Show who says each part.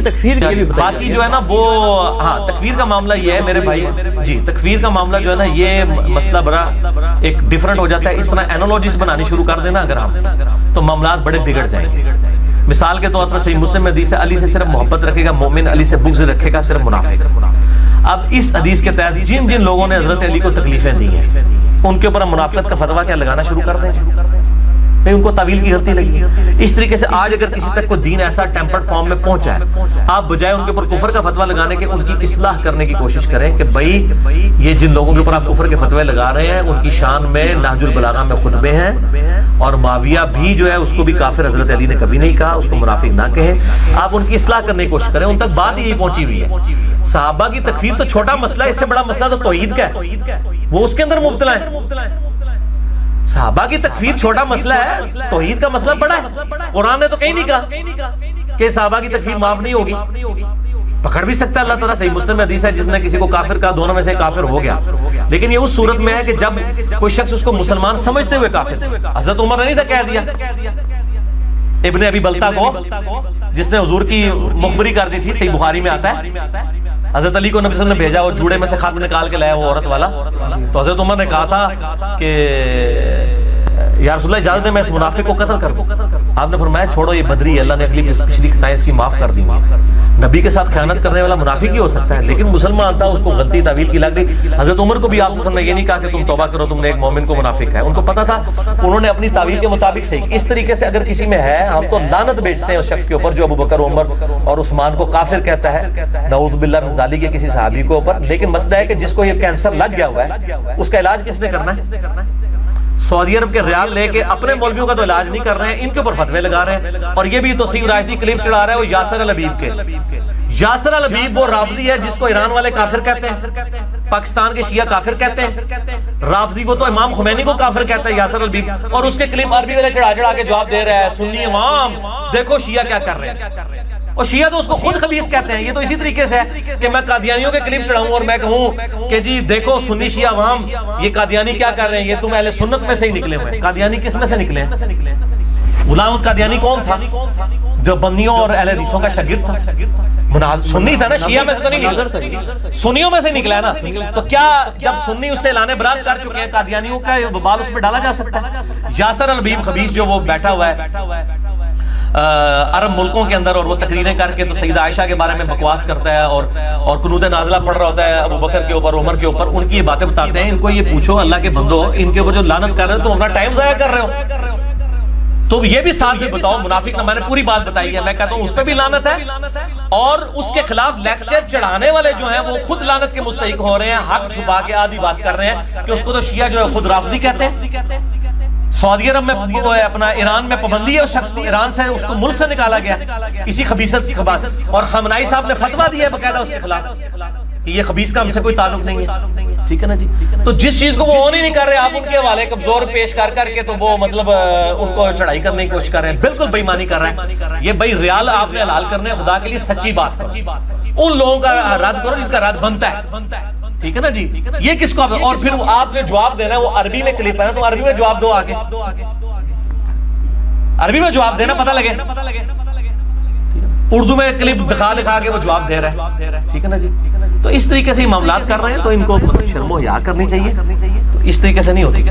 Speaker 1: تکفیر
Speaker 2: باقی جو ہے نا وہ ہاں تکفیر کا معاملہ یہ ہے میرے بھائی جی، تکفیر کا معاملہ جو ہے نا یہ مسئلہ بڑا ایک ڈیفرنٹ ہو جاتا ہے. اس طرح اینالوجیز بنانی شروع کر دینا اگر ہم تو معاملات بڑے بگڑ جائیں گے. مثال کے طور پر صحیح مسلم میں حدیث ہے علی سے صرف محبت رکھے گا مومن، علی سے بغض رکھے گا صرف منافق. اب اس حدیث کے تحت جن جن لوگوں نے حضرت علی کو تکلیفیں دی ہیں ان کے اوپر ہم منافقت کا فتویٰ کیا لگانا شروع کر دیں گے؟ ان کو تعویل کی غلطی لگی. اس طریقے سے آج اگر کسی تک کوئی دین ایسا ٹیمپرڈ فارم میں پہنچا ہے، آپ بجائے ان کے اوپر کفر کا فتویٰ لگانے کے ان کی اصلاح کرنے کی کوشش کریں کہ بھائی یہ جن لوگوں کے اوپر آپ کفر کے فتوے لگا رہے ہیں ان کی شان میں نہج البلاغہ میں خطبے ہیں، اور معاویہ بھی جو ہے اس کو بھی کافر حضرت علی نے کبھی نہیں کہا، اس کو منافق نہ کہیں. آپ ان کی اصلاح کرنے کی کوشش کریں. ان تک بات یہی پہنچی ہوئی ہے. صحابہ کی تکفیر تو چھوٹا مسئلہ ہے، اس سے بڑا مسئلہ تو توحید کا ہے، وہ اس کے اندر مبتلا ہے. صحابہ کی تکفیر چھوٹا مسئلہ ہے، توحید کا مسئلہ بڑا ہے. قرآن نے تو کہیں نہیں کہا کہ صحابہ کی تکفیر معاف نہیں ہوگی. پکڑ بھی سکتا ہے اللہ تعالیٰ. صحیح مسلم میں حدیث ہے جس نے کسی کو کافر کہا دونوں میں سے کافر ہو گیا، لیکن یہ اس صورت میں ہے کہ جب کوئی شخص اس کو مسلمان سمجھتے ہوئے کافر. حضرت عمر نے نہیں تھا کہہ دیا ابن ابی بلتا کو، جس نے حضور کی مخبری کر دی تھی، صحیح بخاری میں آتا ہے حضرت علی کو نبی صلی اللہ علیہ وسلم نے بھیجا، وہ جوڑے میں سے خط نکال کے لایا وہ عورت والا. تو حضرت عمر نے کہا تھا کہ یا رسول اللہ اجازت دیں میں اس منافق کو قتل کر دوں. آپ نے فرمایا چھوڑو یہ بدری ہے، اللہ نے اگلی پچھلی خطائیں اس کی معاف کر دی. نبی کے ساتھ خیانت کرنے والا منافق ہی ہو سکتا ہے، لیکن مسلمان تھا، اس کو غلطی تعویل کی لگ گئی. حضرت عمر کو بھی آپ نے یہ نہیں کہا کہ تم توبہ کرو، تم نے ایک مومن کو منافق ہے. ان کو پتا تھا، انہوں نے اپنی تعویل کے مطابق صحیح. اس طریقے سے اگر کسی میں ہے، ہم تو لعنت بیچتے ہیں اس شخص کے اوپر جو ابو بکر عمر اور عثمان کو کافر کہتا ہے، نعوذ باللہ من ذالک کے کسی صحابی کو اوپر. لیکن مسئلہ ہے کہ جس کو یہ کینسر لگ گیا ہوا ہے اس کا علاج کس نے کرنا ہے؟ سعودی عرب کے ریال لے کے اپنے مولویوں کا تو علاج نہیں کر رہے ہیں، ان کے اوپر فتوے لگا رہے ہیں. اور یہ بھی توسیع راشدی کلپ چڑھا رہا ہے وہ یاسر الحبیب کے. یاسر الحبیب وہ رافضی ہے جس کو ایران والے کافر کہتے ہیں، پاکستان کے شیعہ کافر کہتے ہیں. رافضی وہ تو امام خمینی کو کافر کہتا ہے یاسر الحبیب، اور اس کے کلپ عربی والے چڑھا چڑھا کے جواب دے رہا ہے سنی امام دیکھو شیعہ کیا کر رہے ہیں. اور شیعہ تو اس کو خود خبیث کہتے ہیں. یہ تو اسی طریقے سے ہے کہ میں قادیانیوں کے کلپ چڑھاؤں اور میں کہوں کہ جی دیکھو سنی شیعہ عوام یہ قادیانی کیا کر رہے ہیں، یہ تم اہل سنت میں سے ہی نکلے ہوئے. قادیانی کس میں سے نکلے ہیں؟ غلام قادیانی کون تھا؟ دیوبندیوں اور اہل حدیثوں کا شاگرد تھا، سنی تھا نا، شیعہ میں سے تو نہیں نکلا، سنیوں میں سے نکلا ہے نا. تو کیا جب سنی اس سے اعلان برات کر چکے ہیں، قادیانیوں کا بال اس پہ ڈالا جا سکتا ہے؟ یاسر الحبیب خبیث جو وہ بیٹھا ہوا ہے عرب ملکوں کے اندر اور وہ تقریریں کر کے تو سیدہ عائشہ کے بارے میں بکواس کرتا ہے اور قنوت نازلہ پڑھ رہا ہوتا ہے ابو بکر کے اوپر عمر کے اوپر. ان کی یہ باتیں بتاتے ہیں. ان کو یہ پوچھو اللہ کے بندو ان کے اوپر جو لعنت کر رہے ہو تو اپنا ٹائم ضائع کر رہے ہو. تو یہ بھی ساتھ میں بتاؤ منافق نہ، میں نے پوری بات بتائی ہے. میں کہتا ہوں اس پہ بھی لعنت ہے، اور اس کے خلاف لیکچر چڑھانے والے جو ہیں وہ خود لعنت کے مستحق ہو رہے ہیں. حق چھپا کے آدھی بات کر رہے ہیں کہ اس کو تو شیعہ جو ہے خود رافضی کہتے ہیں. سعودی عرب میں اپنا ایران میں پابندی ہے اس شخص کی، ایران سے اس کو ملک سے نکالا گیا اسی خبیثت کی خباثت. اور خامنائی صاحب نے فتویٰ دیا ہے باقاعدہ اس کے خلاف کہ یہ خبیث کا ہم سے کوئی تعلق نہیں ہے. ٹھیک ہے نا جی. تو جس چیز کو وہ آن ہی نہیں کر رہے آپ ان کے حوالے کمزور پیش کر کر کے تو وہ مطلب ان کو چڑھائی کرنے کی کوشش کر رہے ہیں. بالکل بے ایمانی کر رہے ہیں. یہ بھائی ریال آپ نے حلال کرنے خدا کے لیے سچی بات کرو، ان لوگوں کا رد کرو جن کا رد بنتا ہے. ٹھیک ہے نا جی. یہ کس کو اور پھر آپ نے جواب دینا ہے، وہ عربی میں کلپ ہے نا تو عربی میں جواب دو، آگے عربی میں جواب دینا، پتہ لگے. اردو میں کلپ دکھا دکھا کے وہ جواب دے رہا ہے. ٹھیک ہے نا جی. تو اس طریقے سے یہ معاملات کر رہے ہیں تو ان کو شرم و حیا کرنی چاہیے. تو اس طریقے سے نہیں ہوتی.